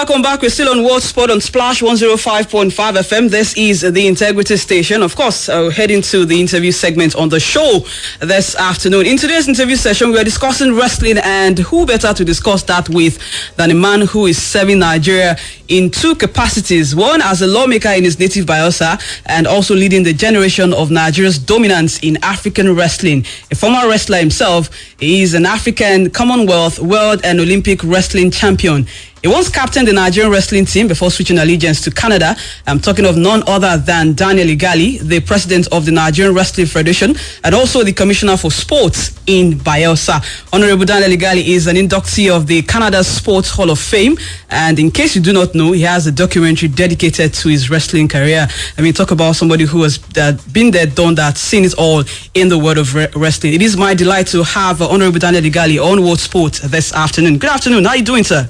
welcome back. We're still on World Sport on Splash 105.5 FM. This is the Integrity Station. Of course, we'll head into the interview segment on the show this afternoon. In today's interview session, we are discussing wrestling, and who better to discuss that with than a man who is serving Nigeria in two capacities. One as a lawmaker in his native Bayelsa, and also leading the generation of Nigeria's dominance in African wrestling. A former wrestler himself, he is an African, Commonwealth, World and Olympic wrestling champion. He once captained the Nigerian wrestling team before switching allegiance to Canada. I'm talking of none other than Daniel Igali, the president of the Nigerian Wrestling Federation and also the commissioner for sports in Bayelsa. Honorable Daniel Igali is an inductee of the Canada Sports Hall of Fame. And in case you do not know, he has a documentary dedicated to his wrestling career. I mean, talk about somebody who has been there, done that, seen it all in the world of wrestling. It is my delight to have Honorable Daniel Igali on World Sport this afternoon. Good afternoon. How are you doing, sir?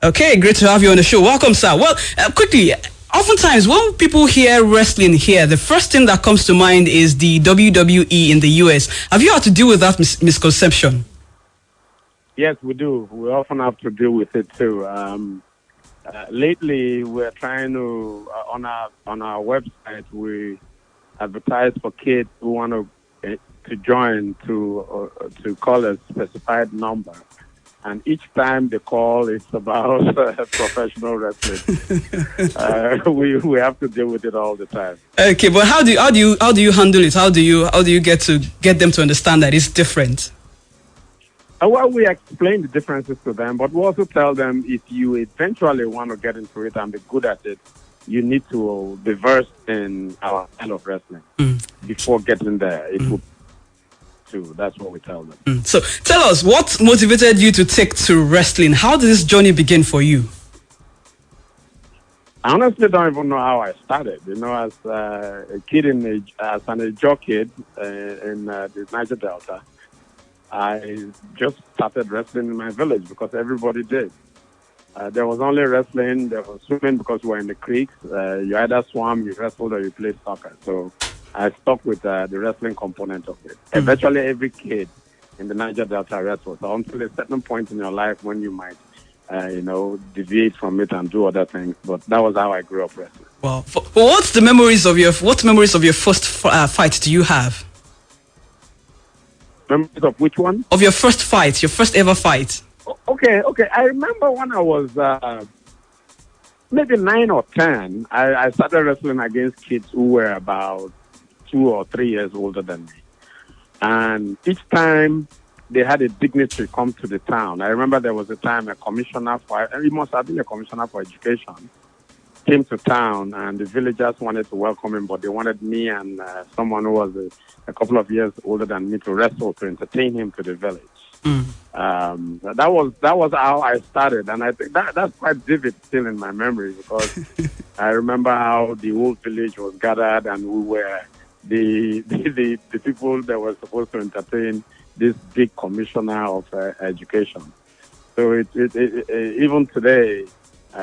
Okay, great to have you on the show. Welcome, sir. Well, quickly, oftentimes when people hear wrestling here, the first thing that comes to mind is the WWE in the US. Have you had to deal with that misconception? Yes, we do. We often have to deal with it too. Lately, we're trying to on our website we advertise for kids who want to join to call a specified number. And each time they call, it's about professional wrestling. We have to deal with it all the time. Okay, but how do you handle it? How do you get them to understand that it's different? Well, we explain the differences to them, but we also tell them if you eventually want to get into it and be good at it, you need to be versed in our style of wrestling before getting there. It will. That's what we tell them. So tell us, what motivated you to take to wrestling? How did this journey begin for you? I honestly don't even know how I started. You know, as a kid as an age kid in the Niger Delta, I just started wrestling in my village because everybody did. There was only wrestling. There was swimming because we were in the creeks. You either swam, you wrestled, or you played soccer. So I stuck with the wrestling component of it. Eventually, every kid in the Niger Delta wrestles. So until a certain point in your life when you might, deviate from it and do other things. But that was how I grew up wrestling. Well, what memories of your first fight do you have? Memories of which one? Of your first fight, your first ever fight. Okay. I remember when I was maybe 9 or 10. I started wrestling against kids who were about 2 or 3 years older than me. And each time they had a dignitary come to the town. I remember there was a time he must have been a commissioner for education, came to town, and the villagers wanted to welcome him, but they wanted me and someone who was a couple of years older than me to wrestle to entertain him to the village. That was how I started, and I think that's quite vivid still in my memory because I remember how the whole village was gathered and we were the people that were supposed to entertain this big commissioner of education. So it even today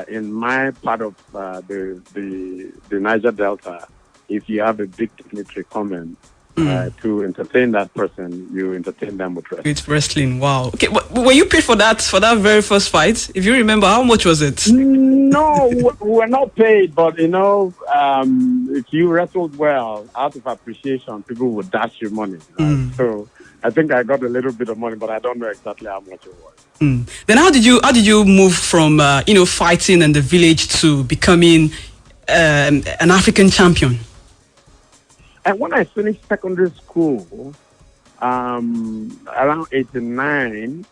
in my part of the Niger Delta, if you have a big dignitary coming to entertain that person, you entertain them with wrestling. With wrestling, wow. Okay, were you paid for that very first fight? If you remember, how much was it? No, we were not paid, but if you wrestled well, out of appreciation, people would dash you money. So I think I got a little bit of money, but I don't know exactly how much it was. Then how did you move from fighting in the village to becoming an African champion? And when I finished secondary school, around 89,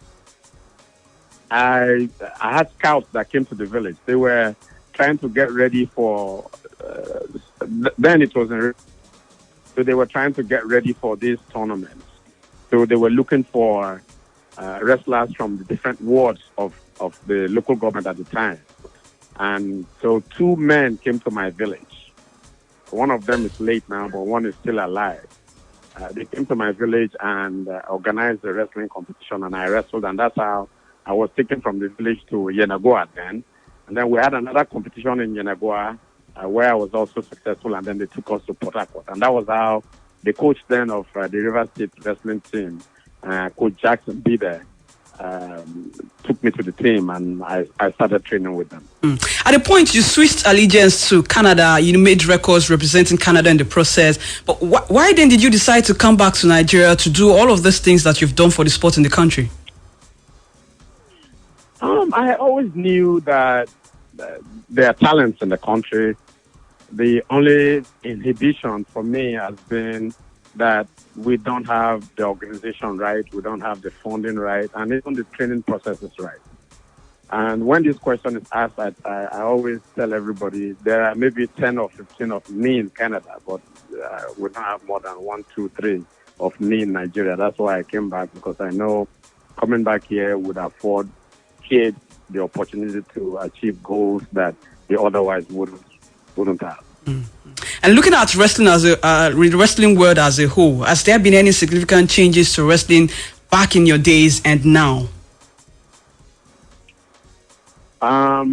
I had scouts that came to the village. They were trying to get ready for, then it was so they were trying to get ready for these tournaments. So they were looking for wrestlers from the different wards of the local government at the time. And so 2 men came to my village. One of them is late now, but one is still alive. They came to my village and organized a wrestling competition, and I wrestled, and that's how I was taken from the village to Yenagoa then. And then we had another competition in Yenagoa where I was also successful, and then they took us to Port Harcourt. And that was how the coach then of the River State wrestling team, Coach Jackson Bide, took me to the team, and I started training with them. At the point you switched allegiance to Canada, you made records representing Canada in the process. But why then did you decide to come back to Nigeria to do all of these things that you've done for the sport in the country? I always knew that there are talents in the country. The only inhibition for me has been that we don't have the organization right, we don't have the funding right, and even the training process is right. And when this question is asked, I always tell everybody there are maybe 10 or 15 of me in Canada, but we don't have more than 1, 2, 3 of me in Nigeria. That's why I came back, because I know coming back here would afford kids the opportunity to achieve goals that they otherwise wouldn't have. And looking at wrestling as the wrestling world as a whole, has there been any significant changes to wrestling back in your days and now? I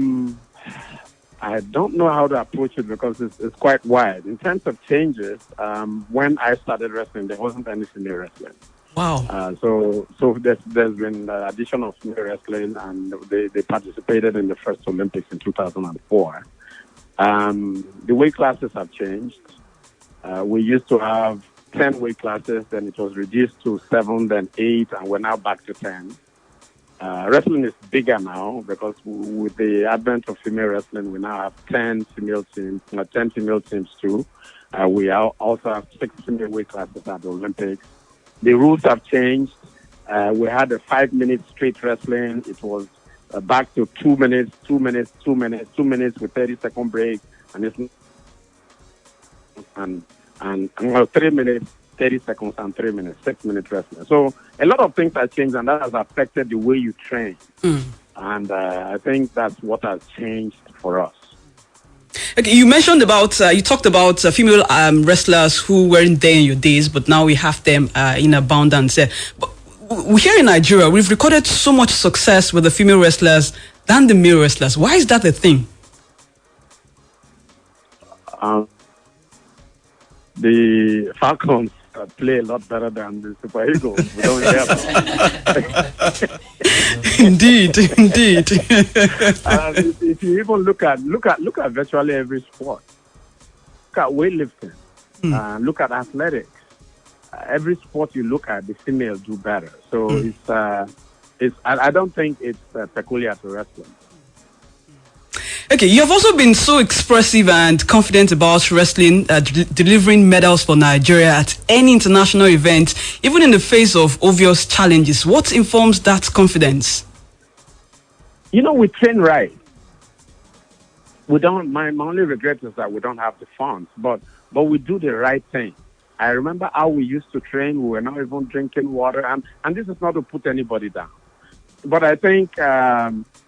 don't know how to approach it, because it's quite wide. In terms of changes, when I started wrestling, there wasn't any female wrestling. Wow. So there's been addition of female wrestling, and they participated in the first Olympics in 2004. The weight classes have changed. We used to have 10 weight classes, then it was reduced to 7, then 8, and we're now back to 10. Wrestling is bigger now, because with the advent of female wrestling, we now have 10 female teams, 10 female teams too. We also have 6 female weight classes at the Olympics. The rules have changed. We had a 5-minute straight wrestling. It was back to 2 minutes, 2 minutes, 2 minutes, 2 minutes with 30-second break, and it's 3 minutes, 30 seconds, and 3 minutes, 6-minute wrestling. So a lot of things have changed, and that has affected the way you train. And I think that's what has changed for us. Okay, you mentioned about, you talked about female wrestlers who weren't there in your days, but now we have them in abundance. But here in Nigeria, we've recorded so much success with the female wrestlers than the male wrestlers. Why is that a thing? The Falcons play a lot better than the Super Eagles. We don't hear about it. Indeed. If you even look at virtually every sport, look at weightlifting, look at athletics. Every sport you look at, the females do better. So I don't think it's peculiar to wrestling. Okay, you have also been so expressive and confident about wrestling, delivering medals for Nigeria at any international event, even in the face of obvious challenges. What informs that confidence? You know, we train right. We don't. My only regret is that we don't have the funds, but we do the right thing. I remember how we used to train. We were not even drinking water, and this is not to put anybody down, but I think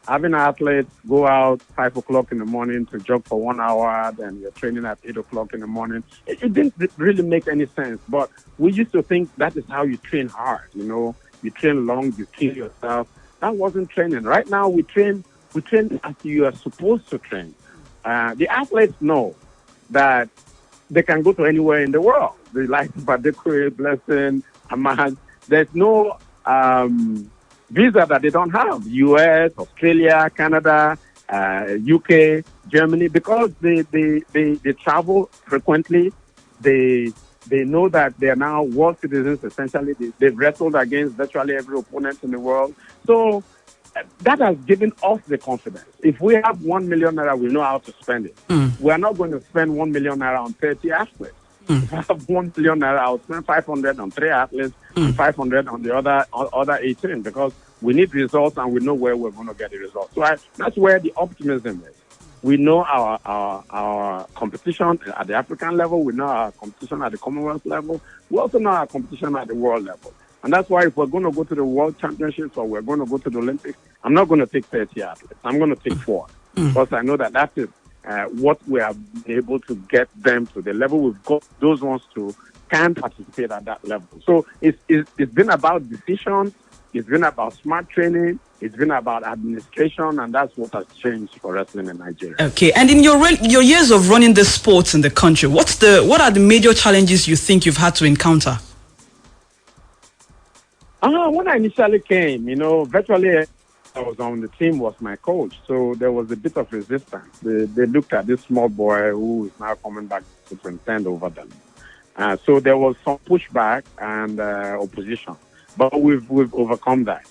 having athletes go out 5 o'clock in the morning to jog for 1 hour, then you're training at 8 o'clock in the morning, it didn't really make any sense. But we used to think that is how you train hard. You know, you train long, you kill yourself. That wasn't training. Right now, we train as you are supposed to train. The athletes know that they can go to anywhere in the world. They like Badekwe, Blessing, Ahmad. There's no visa that they don't have. US, Australia, Canada, UK, Germany, because they travel frequently. They know that they are now world citizens, essentially. They've wrestled against virtually every opponent in the world. So that has given us the confidence. If we have 1 million naira, we know how to spend it. We are not going to spend 1 million naira on 30 athletes. If I have 1 million naira, I'll spend 500 on 3 athletes and 500 on the other 18, because we need results and we know where we're going to get the results. So that's where the optimism is. We know our competition at the African level. We know our competition at the Commonwealth level. We also know our competition at the world level. And that's why if we're going to go to the World Championships or we're going to go to the Olympics, I'm not going to take 30 athletes. I'm going to take 4. Because I know that is what we have been able to get them to the level we've got those ones to can participate at that level. So it's been about decisions. It's been about smart training. It's been about administration, and that's what has changed for wrestling in Nigeria. Okay, and in your years of running the sports in the country, what are the major challenges you think you've had to encounter? When I initially came, virtually I was on the team was my coach, so there was a bit of resistance. They looked at this small boy who is now coming back to superintend over them. So there was some pushback and opposition, but we've overcome that.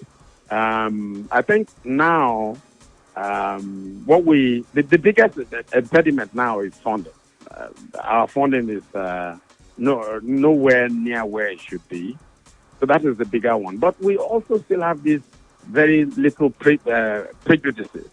I think now the biggest impediment now is funding. Our funding is nowhere near where it should be. So that is the bigger one. But we also still have these very little prejudices,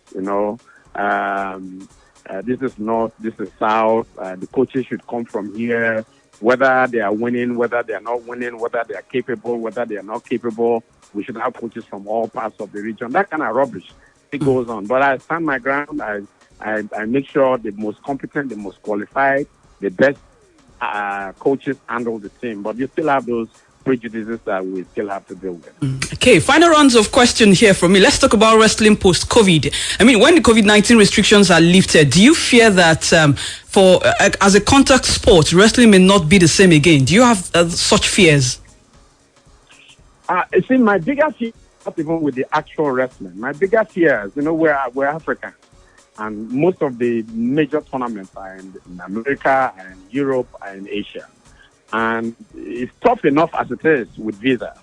this is north, this is south, the coaches should come from here, whether they are winning, whether they are not winning, whether they are capable, whether they are not capable. We should have coaches from all parts of the region. That kind of rubbish, it goes on. But I stand my ground. I make sure the most competent, the most qualified, the best coaches handle the team. But you still have those prejudices that we still have to deal with. Okay, final rounds of questions here from me. Let's talk about wrestling post-COVID. I mean, when the COVID-19 restrictions are lifted, do you fear that as a contact sport, wrestling may not be the same again? Do you have such fears? See, my bigger fear, not even with the actual wrestling, my bigger fears, we're African. And most of the major tournaments are in America and Europe and Asia. And it's tough enough as it is with visas.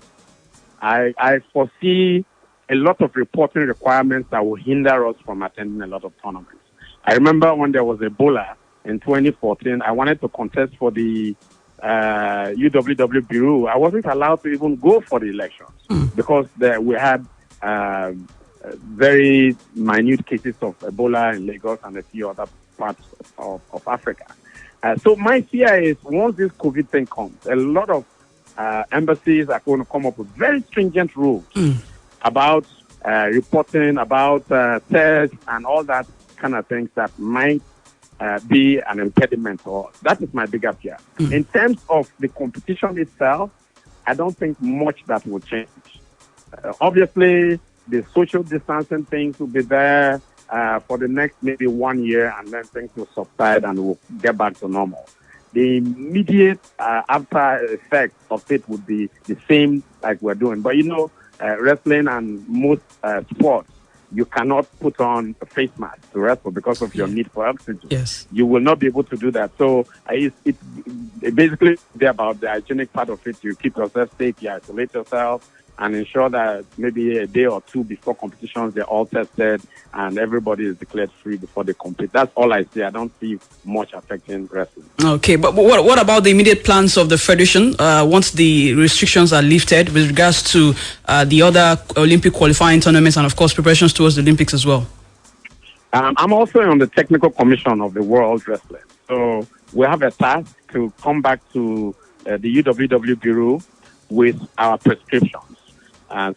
I foresee a lot of reporting requirements that will hinder us from attending a lot of tournaments. I remember when there was Ebola in 2014, I wanted to contest for the UWW Bureau. I wasn't allowed to even go for the elections because we had very minute cases of Ebola in Lagos and a few other parts of Africa. So my fear is once this COVID thing comes, a lot of embassies are going to come up with very stringent rules about reporting, about tests and all that kind of things that might be an impediment to us. That is my bigger fear. In terms of the competition itself, I don't think much that will change. Obviously, the social distancing things will be there for the next maybe 1 year, and then things will subside and we'll get back to normal. The immediate after effect of it would be the same like we're doing. But wrestling and most sports, you cannot put on a face mask to wrestle because of your need for oxygen. Yes. You will not be able to do that. So it's basically about the hygienic part of it. You keep yourself safe, you isolate yourself, and ensure that maybe a day or two before competitions, they're all tested and everybody is declared free before they compete. That's all I see. I don't see much affecting wrestling. Okay, but what about the immediate plans of the Federation once the restrictions are lifted with regards to the other Olympic qualifying tournaments and, of course, preparations towards the Olympics as well? I'm also on the technical commission of the World Wrestling. So we have a task to come back to the UWW Bureau with our prescriptions.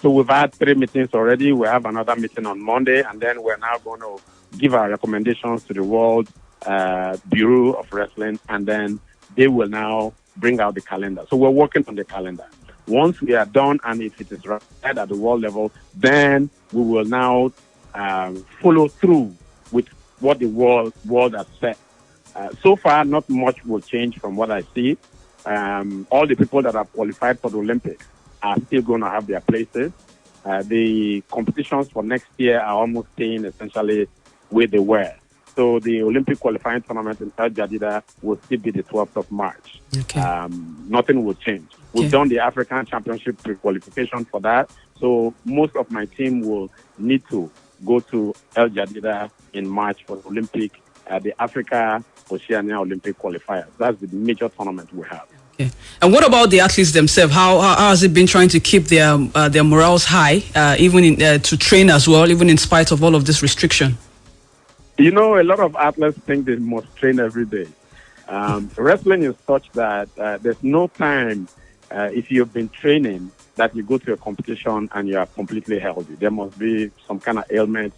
So we've had 3 meetings already. We have another meeting on Monday, and then we're now going to give our recommendations to the World Bureau of Wrestling, and then they will now bring out the calendar. So we're working on the calendar. Once we are done, and if it is right at the world level, then we will now follow through with what the world has said. So far, not much will change from what I see. All the people that have qualified for the Olympics are still going to have their places. The competitions for next year are almost staying essentially where they were. So the Olympic qualifying tournament in Al Jadida will still be the 12th of March. Okay. Nothing will change. We've done the African Championship pre-qualification for that. So most of my team will need to go to Al Jadida in March for the Olympic, the Africa Oceania Olympic qualifiers. That's the major tournament we have. Okay. And what about the athletes themselves? How has it been trying to keep their morals high, even to train as well, even in spite of all of this restriction? A lot of athletes think they must train every day. Wrestling is such that there's no time if you've been training that you go to a competition and you are completely healthy. There must be some kind of ailment,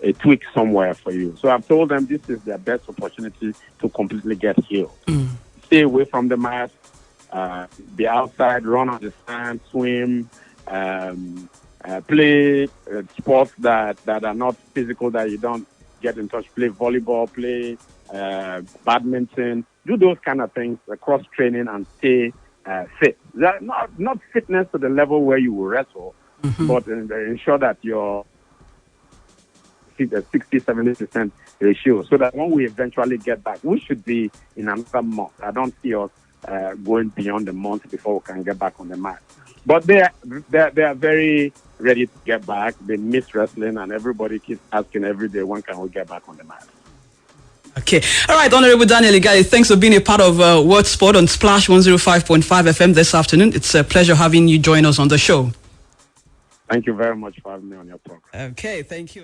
a tweak somewhere for you. So I've told them this is their best opportunity to completely get healed. Stay away from the mat, be outside, run on the sand, swim, play sports that are not physical, that you don't get in touch, play volleyball, play badminton, do those kind of things, cross training, and stay fit. That not fitness to the level where you will wrestle, but ensure that you're a 60-70% ratio, so that when we eventually get back, we should be in another month. I don't see us going beyond the month before we can get back on the mat. But they are very ready to get back. They miss wrestling, and everybody keeps asking every day, when can we get back on the mat? Okay. All right, Honorable Daniel Igali, thanks for being a part of Word Sport on Splash 105.5 FM this afternoon. It's a pleasure having you join us on the show. Thank you very much for having me on your program. Okay, thank you.